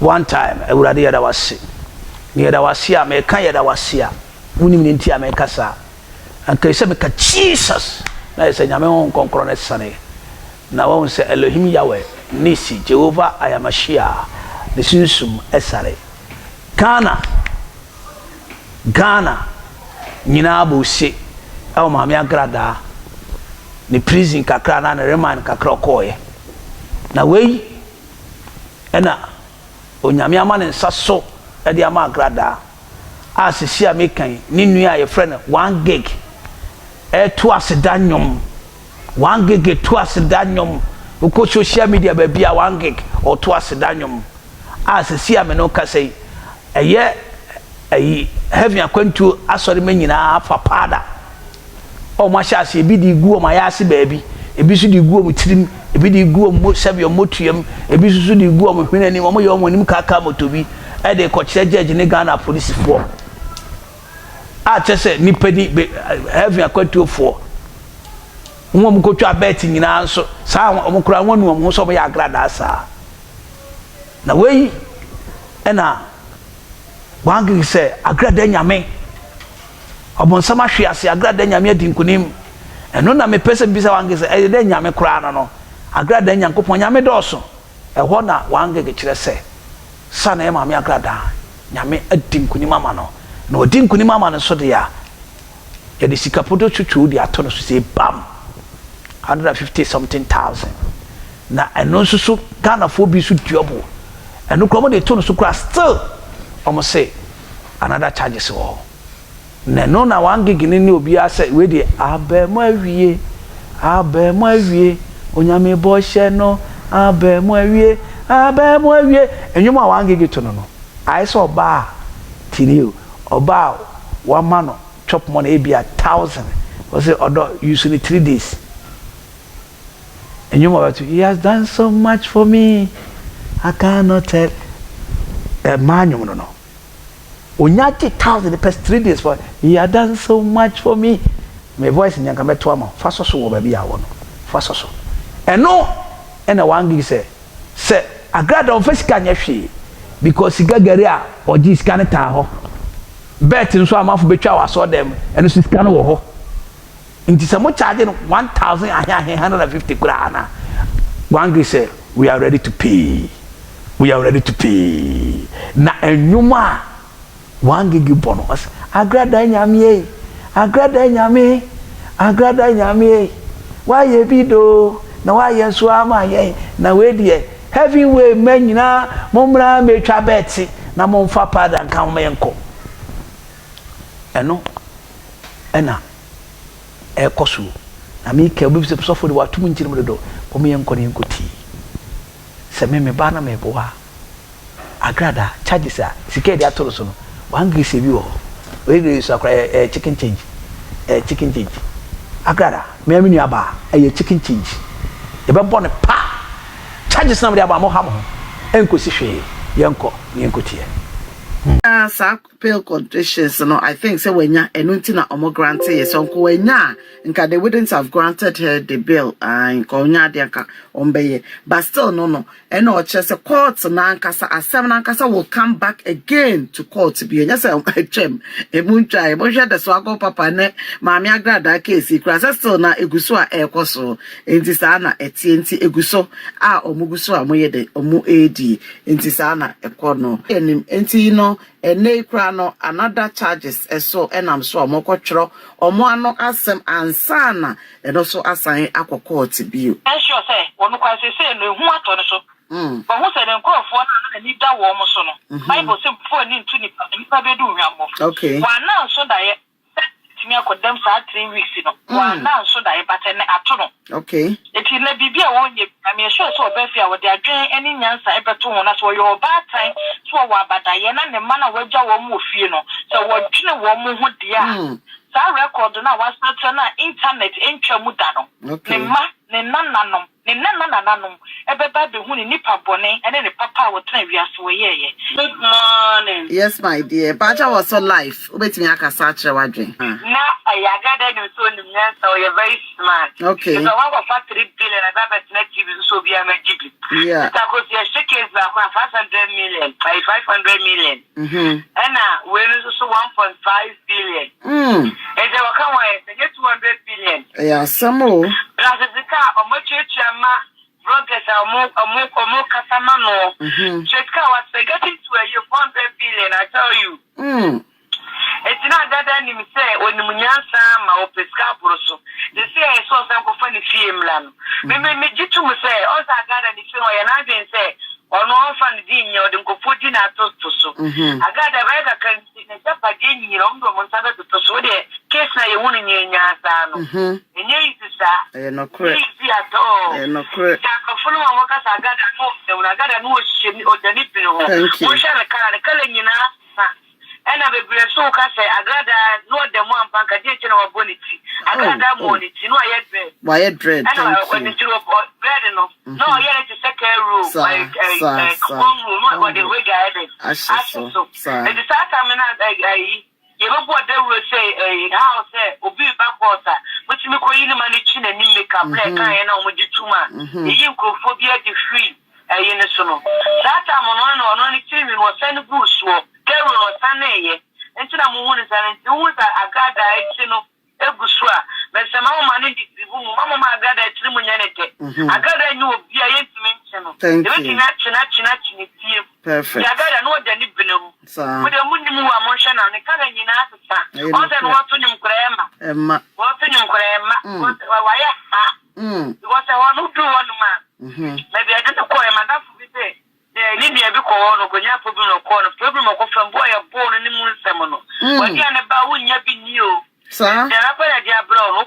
one time Agradaa yada wase ne yada wase a me kan yada wase a wonim ne ntia me kasa anka se me ka Jesus na se nyame won konkro ne sane na won se Elohim Yahweh nisi Jehovah ayamashia ne sinsum esare Ghana nyina bosi e o maame Agradaa ni prison kakra na remand kakra koye na wei ena onyame amane nsaso e de ama Agradaa asisi amekan ni nua ye friend 1 gig e to aseda nyom 1 gig to aseda nyom uko social media ba bia 1 gig o to aseda nyom asisi ameno kasei eye ayi heaven akwantu asori manyina afapada o ma sha se bi di guo ma ya se baabi ebi su di guo mu tirim ebi di guo mu sabe motuam ebi su di guo mu hwenani mo ye mo nim kaka motobi e de ko kire judge ne Ghana police for a chese ni pedi heaven akwantu for mo mu ko twa bet nyina nso sa mo kura wonu mo so mo ya Agradaa sa na wei ena wangi se Agradaa nyame obonsama hwe ase Agradaa nyame adinkunim eno na me pese bisa wangi se e de nyame kura no Agradaa nyankopon nyame doso e ho na wangi ge kire se sana e maame Agradaa nyame adinkunim ama no na odinkunim ama no so de ya ye de sikapodo chuchu de ato no so se bam 150 something thousand na eno so Ghana fo bi so duobo eno kromo de to no so kura still almost say another charges wo na no na 1 gig ni obi ase we dey abemo awie onyame bo hye no abemo awie enyuma 1 gig to no I saw ba tini oba one man chop money be 1,000 was it odo usually 3 days enyuma what he has done so much for me I cannot tell a man no onya 1,000 the past 3 days for he had done so much for me my voice in yanka beto ama faso so wo ba bia wo no faso so eno ena 1 gig say Agradaa on fasika nya hwe because sigagari a oji scan ta ho bet nso amafo betwa waso dem eno scan wo ho nti se mo charge no 1,150 kura na 1 gig say we are ready to pay na enyuma 1 gig bonus Agradaa nyame why ye bido na why ye so ama ye na we de heavyweight men nyina momra metwa beti na momfa pada nkan menko eno ena ekosu na me ke obi se sofo de watum ntirim do ko me yenko ne yenkoti se me ba na me boa Agradaa charges a sike de atoro so no 1 gig se bi wo we dey so akra chicken change Agradaa me aminu aba chicken change e be born pa charges na me aba mo ha mo enkosi hwe yenkotie sa pale conditions no I think say wenya enunti na omo grante yes onko wenya nka they wouldn't have granted her the bill nka onya de nka ombeye but still no and no chese court na nkasa asem na nkasa will come back again to court bi enya say chem emuncha e bo hwe de so ago papa ne maame Agradaa case krasa still na eguso a ekoso enti sa na enti eguso a omuguso a moye de omu edi enti sa na ekono enim enti no ene kra no another charges eso enam so omokotwro omo ano asem ansana eno so asan akokot bio sure say wonu kwa say no hu ato no so but who say den crofo na ni da wo mo so no bible say before ni ntu ni pa be du hwammo okay wa na so da ye timi akodam sa 3 weeks no wa na so da ye batene ato no okay eti na bibia wonye me sure so obafia wo de adwen eni nyansa ebeto ho na so yo bad time so wa badaye na ne mana wagya wo mo fie no so wo dwene wo mo ho de a sa record na wa start na internet entwa mu da no ne ma ne nananom ebeba be hu ni nipa bone ene ne papa wo tena wiase wo yeye. Good morning. Yes my dear, Baja was so life ubetimi akasa akere wadwen na Agradaa ni so ni nyansa o you very smart. Okay. So one of 3 billion and that net TV so be am GB. Yeah. That cause your shekels back 500 million, 500 million. And we so 1.5 billion. And they were come they get 200 billion. Yeah, some more. Plus the car o mo chama progress o mo kasama no. Cheka was getting to a 400 billion, I tell you. It's not that any say when the Munyansa ma opeska proso. They say I saw some funny film land. Me jitu mu say also Agradaa ni film ya na den say ono fan din yo dem ko 14 atos to so. Agradaa ba ka kan ne tapa din ni ro ndo mo sabe to so de case na ye wonu nyansa no. Enye isisa. No correct. Isi ato. No correct. Ta ko fulu mo ka sa Agradaa no de Agradaa no shemi o dani pino ho. Mo share kala nyina. And I be so can say Agradaa no the one bank I didn't know bonity. Agradaa money, no I had why dread. And when the bread no. No, yeah, it's a second room. Like one room, what the way I had. So. And the start time I you know what they will say a house obi back water, which me call in money chin and make up black and on with the tuma. You go phobia the free. That time on only team was sending bush. There was Sunday, and to the moon is an Agradaa, Egusua, but some money, Mamma Agradaa, Trimunyanete. Agradaa knew be a mention. Thank you. Perfect. Agradaa know the Nibinum. With a Mundimu emotion and the current in Africa. All that was in Grandma. What in Grandma? What I want to do one man. Maybe I didn't call him enough to be there. Libya be called Gonya problem of from boy born in the moon semono. When you are about when you be new, sir, the upper diablo,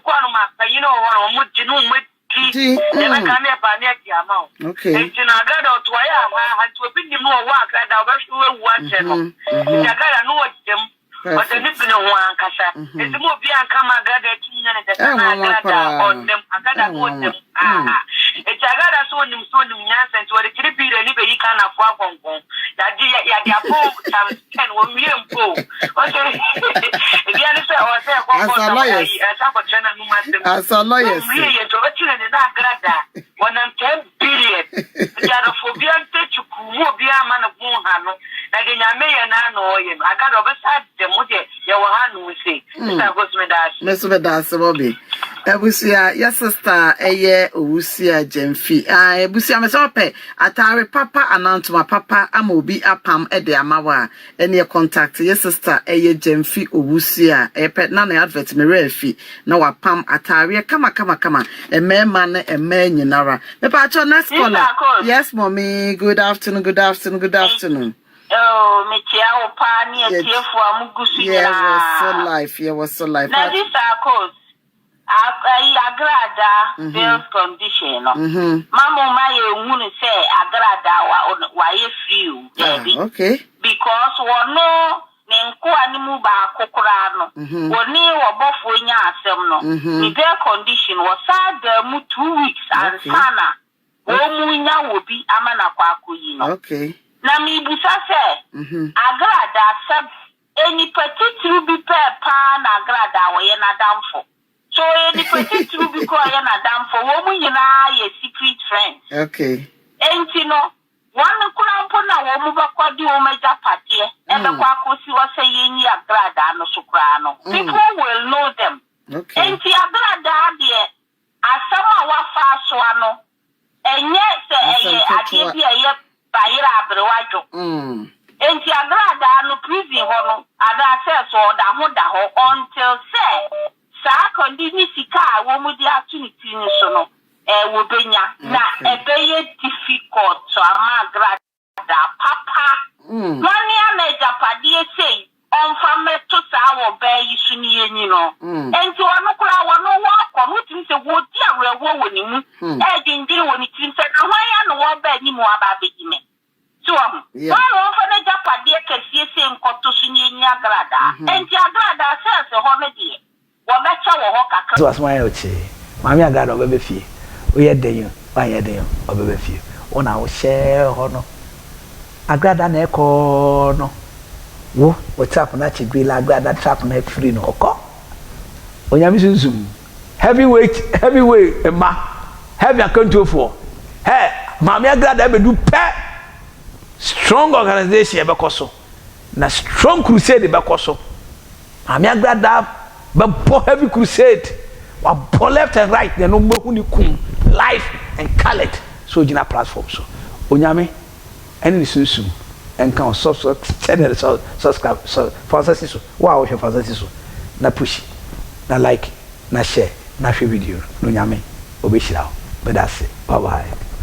you know, one would you know with tea, never come up by the amount. Okay, and Agradaa to I had to be more work that I was one channel. Agradaa know them. But the living one casa. It's more beyond come Agradaa Agradaa on them. Agradaa on them. It's Agradaa so them Nyansa to the 3 billion you can afford Hong Kong. That ya book times 10 1 million po. Okay. If you understand or say as a lawyer, really to what you in Agradaa 110 billion. You are a phobia to Kumubia man of Mohano. Like in Yamea no him. I got over them. Yawahan we say. Mr. Medas, Bobby. Ebusia, your sister, a year, Usia, Gemfi. I Busia, Mesope, Atari Papa, announce my Papa, Amobi, Apam, Ediamawa, and your contact, your sister, a year, Gemfi, Usia, a pet none advert, Mirefi, no a Pam, Atari, come, a man, a man, you know. The patron, next caller. Yes, mommy, good afternoon. Oh, Michelle Pani, a tear for Mugusi. Yeah, was so life. Now, this are cause Agradaa bills condition. Mamma, my woman say Agradaa, why you okay. Because one no. Nenko animu ba kokorano woni wo bofo nya asem no the condition was sad mu 2 weeks and sana wo mu nya wo bi amana kwa akoyi no okay na mi busa se Agradaa sab any particular bi pa na Agradaa wo ye na damfo so any particular bi ko ye na damfo wo mu nyina ye secret friends okay enti no one kurampo na wo mu bakwadi wo meja patie e be kwa kosi wo se yenyi Agradaa no sukra no people will know them okay enti Agradaa de asama wa fa so ano enye se eye ade bi eye bayira abrewajo enti Agradaa no prison ho no ada se so da ho until say sa kondini sika wo mu di opportunity ni so no wo benya na ebeye difficult to Agradaa papa money na japadie say on fameto sa wo be yisu ni yenyi no enti wono kura wono wo akọ no tin se wo di arewo wo ni mu jinjiri wo ni tin se na hwan no wo be ni mu aba begime so wono fa na japadie kesie se nkoto su ni yenyi Agradaa enti Agradaa se ho me die wo be cha wo ho kakra so asma ya oche mami Agradaa obebe fie oye den obebe fie ona wo share ho no Agradaa na eko no wo WhatsApp na chigwe la Agradaa trap na free no oko onyame sunsun heavyweight ma heavy account for hey maame Agradaa be do pe strong organization e be koso na strong crusade be koso maame Agradaa be heavy crusade wa left and right they no gbehu ni kum life and colored so gina platform so onyame ene ni sunsun enka on channel subscribe so fancy so wow she fancy so na push na like na share na share video no nyame obeshira o bedase bye bye